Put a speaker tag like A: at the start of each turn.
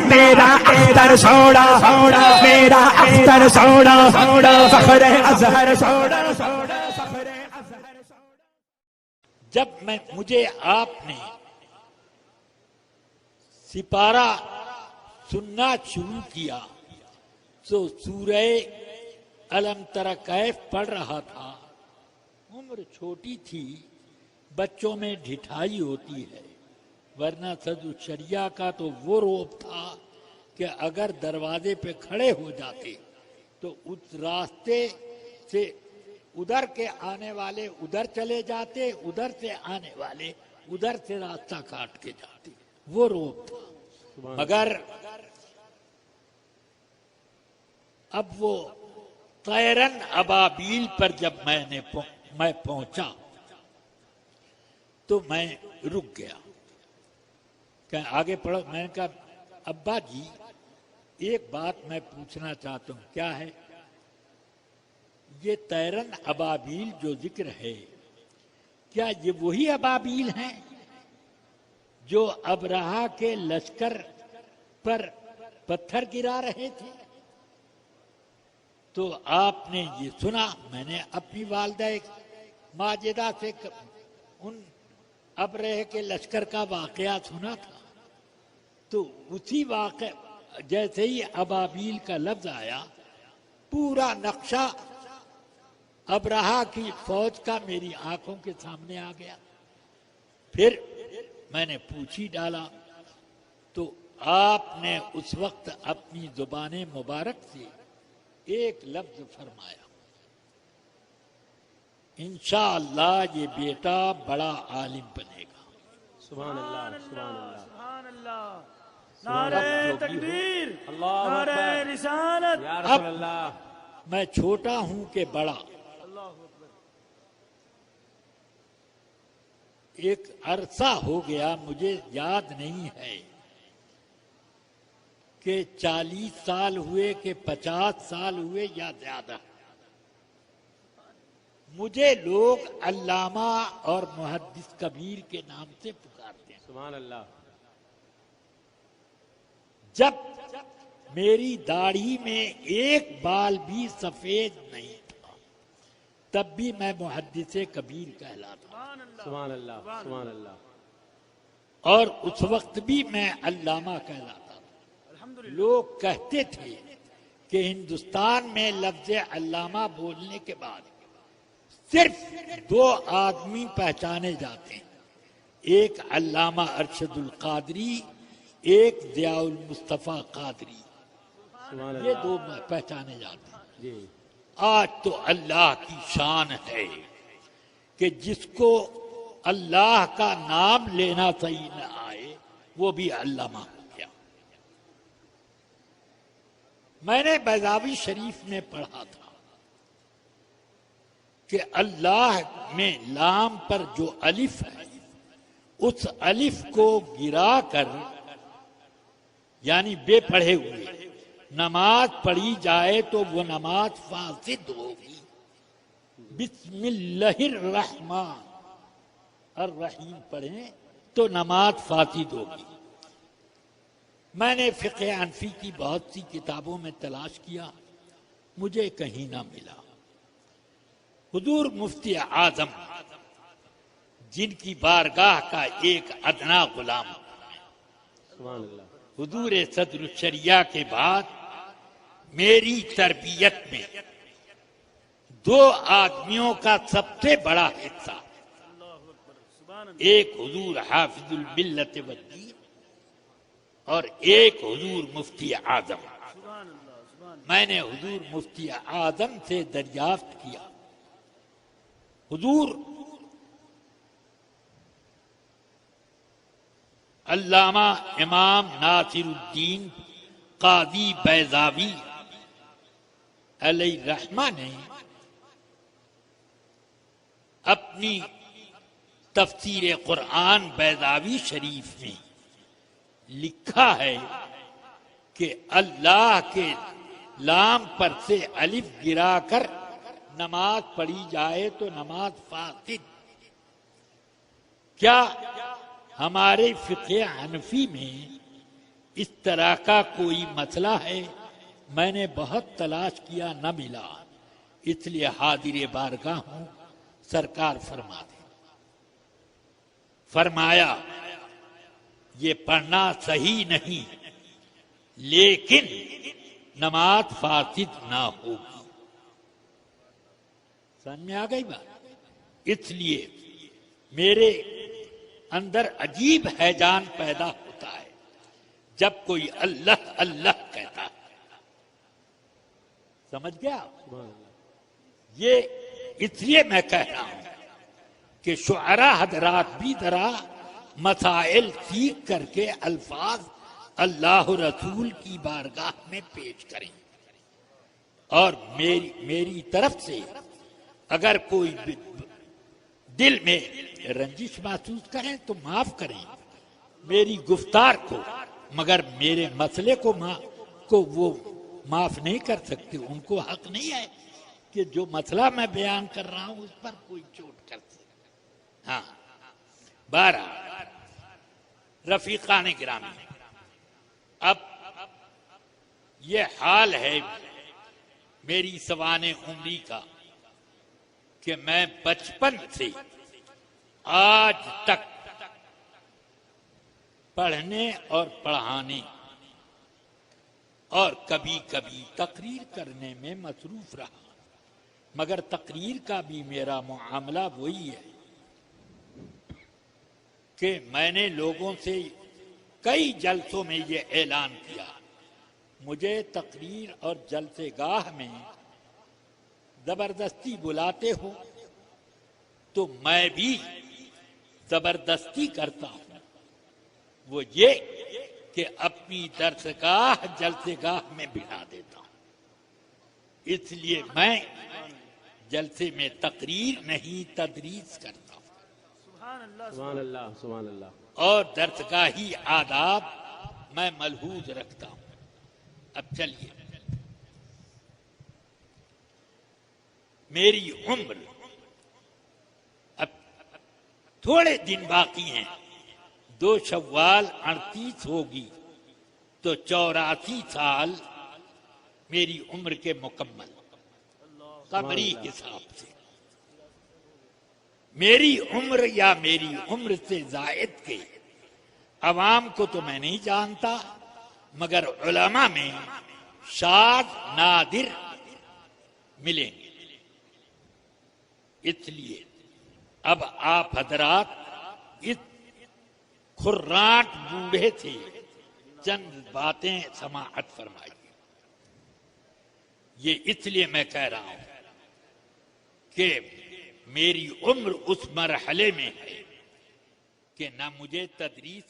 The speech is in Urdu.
A: میرا اختر سوڑا میرا اختر سوڑا فخر ازہر سوڑا فخر ازہر سوڑا.
B: جب مجھے آپ نے سپارہ سننا شروع کیا تو سورہ الم تر کیف پڑھ رہا تھا. عمر چھوٹی تھی، بچوں میں ڈھٹائی ہوتی ہے، ورنہ صدر الشریعہ کا تو وہ روب تھا کہ اگر دروازے پہ کھڑے ہو جاتے تو اس راستے سے ادھر کے آنے والے ادھر چلے جاتے، ادھر سے آنے والے ادھر سے راستہ کاٹ کے جاتے، وہ روب تھا. مگر اب وہ طیرن ابابیل پر جب میں پہنچا تو میں رک گیا کہ آگے پڑھو. میں نے کہا ابا جی ایک بات میں پوچھنا چاہتا ہوں. کیا ہے؟ یہ طیرن ابابیل جو ذکر ہے، کیا یہ وہی ابابیل ہیں جو ابرہہ کے لشکر پر پتھر گرا رہے تھے؟ تو آپ نے یہ سنا. میں نے اپنی والدہ ماجدہ سے ان ابرہہ کے لشکر کا واقعہ سنا تھا. تو اسی واقع جیسے ہی ابابیل کا لفظ آیا، پورا نقشہ ابرہہ کی فوج کا میری آنکھوں کے سامنے آ گیا. پھر میں نے پوچھ ہی ڈالا تو آپ نے اس وقت اپنی زبان مبارک سے ایک لفظ فرمایا، انشاءاللہ یہ بیٹا بڑا عالم بنے گا.
C: سبحان اللہ سبحان اللہ
D: سبحان اللہ. نعرہ تکبیر، نعرہ رسالت.
C: یا رسول اللہ.
B: میں چھوٹا ہوں کہ بڑا، ایک عرصہ ہو گیا، مجھے یاد نہیں ہے کہ 40 سال ہوئے کہ 50 سال ہوئے یا زیادہ. مجھے لوگ علامہ اور محدث کبیر کے نام سے پکارتے ہیں.
C: سبحان اللہ.
B: جب میری داڑھی میں ایک بال بھی سفید نہیں تھا تب بھی میں محدث کبیر کہلاتا.
C: سبحان اللہ سبحان اللہ.
B: اور اس وقت بھی میں علامہ کہلاتا. لوگ کہتے تھے کہ ہندوستان میں لفظ علامہ بولنے کے بعد صرف 2 آدمی پہچانے جاتے ہیں، ایک علامہ ارشد القادری، ایک ضیاء المصطفیٰ قادری. یہ 2 پہچانے جاتے ہیں.
C: جی.
B: آج تو اللہ کی شان ہے کہ جس کو اللہ کا نام لینا صحیح نہ آئے وہ بھی علامہ ہو گیا. میں نے بیضاوی شریف میں پڑھا تھا کہ اللہ میں لام پر جو الف ہے اس الف کو گرا کر، یعنی بے پڑھے ہوئے نماز پڑھی جائے تو وہ نماز فاسد ہوگی. بسم اللہ الرحمن الرحیم پڑھیں تو نماز فاسد ہوگی. میں نے فقہ حنفی کی بہت سی کتابوں میں تلاش کیا، مجھے کہیں نہ ملا. حضور مفتی اعظم جن کی بارگاہ کا ایک ادنا غلام،
C: سبحان اللہ.
B: حضور صدر الشریعہ کے بعد میری تربیت میں 2 آدمیوں کا سب سے بڑا حصہ، ایک حضور حافظ الملت والدین اور ایک حضور مفتی اعظم. میں نے حضور مفتی اعظم سے دریافت کیا، حضور علامہ امام ناصر الدین قاضی بیضاوی علیہ الرحمہ نے اپنی تفسیر قرآن بیضاوی شریف میں لکھا ہے کہ اللہ کے لام پر سے الف گرا کر نماز پڑھی جائے تو نماز فاسد. کیا ہمارے فقہ حنفی میں اس طرح کا کوئی مسئلہ ہے، میں نے بہت تلاش کیا نہ ملا، اس لیے حاضر بارگاہ ہوں، سرکار فرما دیں۔ فرمایا یہ پڑھنا صحیح نہیں، لیکن نماز فاسد نہ ہوگی۔ سمجھ میں آ گئی بات؟ اس لیے میرے اندر عجیب ہیجان پیدا ہوتا ہے جب کوئی اللہ اللہ کہتا ہے۔ سمجھ گیا؟ یہ اس لیے میں کہہ رہا ہوں کہ شعراء حضرات بھی ذرا مسائل سیکھ کر کے الفاظ اللہ رسول کی بارگاہ میں پیش کریں، اور میری طرف سے اگر کوئی دل میں رنجش محسوس کریں تو معاف کریں میری گفتار کو، مگر میرے مسئلے کو وہ معاف نہیں کر سکتے۔ ان کو حق نہیں ہے کہ جو مسئلہ میں بیان کر رہا ہوں اس پر کوئی چوٹ کر سکے۔ ہاں 12 رفیقان گرامی، اب یہ حال ہے میری سوانح عمری کا کہ میں بچپن سے آج تک پڑھنے اور پڑھانے اور کبھی کبھی تقریر کرنے میں مصروف رہا، مگر تقریر کا بھی میرا معاملہ وہی ہے کہ میں نے لوگوں سے کئی جلسوں میں یہ اعلان کیا، مجھے تقریر اور جلسے گاہ میں زبردستی بلاتے ہو تو میں بھی زبردستی کرتا ہوں، وہ یہ کہ اپنی درسگاہ جلسے گاہ میں بٹھا دیتا ہوں۔ اس لیے میں جلسے میں تقریر نہیں تدریس کرتا ہوں،
C: سبحان اللہ سبحان اللہ،
B: اور درسگاہی آداب میں ملحوظ رکھتا ہوں۔ اب چلیے، میری عمر اب تھوڑے دن باقی ہیں، 2 شوال 38 ہوگی تو 84 سال میری عمر کے مکمل قمری حساب سے۔ میری عمر یا میری عمر سے زائد کے عوام کو تو میں نہیں جانتا، مگر علماء میں شاذ نادر ملیں گے۔ اس لیے اب آپ حضرات اس کھراٹ بوڑھے سے چند باتیں سماعت فرمائیے۔ یہ اس لیے میں کہہ رہا ہوں کہ میری عمر اس مرحلے میں ہے کہ نہ مجھے تدریس